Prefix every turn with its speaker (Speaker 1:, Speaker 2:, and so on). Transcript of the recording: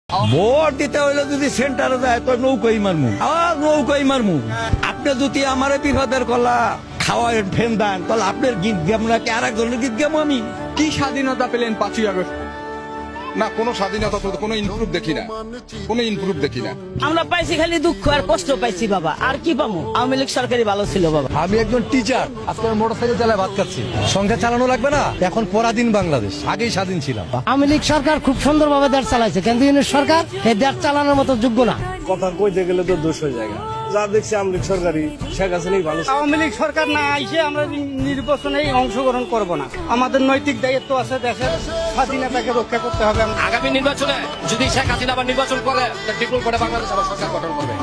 Speaker 1: Vote দিতে হইলে যদি সেন্টারে যায় তো নৌকাই মারমু, নৌকাই মারমু। আপনি যদি আমার বিপদের কলা খাওয়ায় ফেন দেন তাহলে আপনার গীত গাম নাকি আর একজনের গীত গামো আমি?
Speaker 2: কি স্বাধীনতা পেলেন 5ই আগস্ট?
Speaker 3: না, কোনো স্বাধীনতা তো কোনো ইমপ্রুভ দেখি না, কোনো ইমপ্রুভ দেখি না।
Speaker 4: আমরা পাইছি খালি দুঃখ আর কষ্ট পাইছি বাবা, আর কি পাবো? আওয়ামী লীগ সরকারি ভালো ছিল বাবা।
Speaker 5: আমি একজন টিচার, আজকে মোটরসাইকেল চালায় ভাত খাচ্ছি। সংসার চালানো লাগবে না, এখন পরাধীন বাংলাদেশ, আগেই স্বাধীন ছিলাম।
Speaker 6: আওয়ামী লীগ সরকার খুব সুন্দরভাবে দেশ চালাইছে, কিন্তু ইউনিট সরকার এই দেশ চালানোর মতো যোগ্য না।
Speaker 7: কথা কইতে গেলে তো 200 জায়গা যা দেখছি আওয়ামী লীগ সরকারি শেখ হাসিনাই ভালো।
Speaker 6: আওয়ামী লীগ সরকার না আইসে আমরা নির্বাচনে অংশগ্রহণ করব না। আমাদের নৈতিক দায়িত্ব আছে, দেশের স্বাধীনতাকে রক্ষা করতে হবে।
Speaker 8: আগামী নির্বাচনে যদি শেখ হাসিনা আবার নির্বাচন করে, ডিক্লোর করে বাংলাদেশ আবার সরকার গঠন করবে।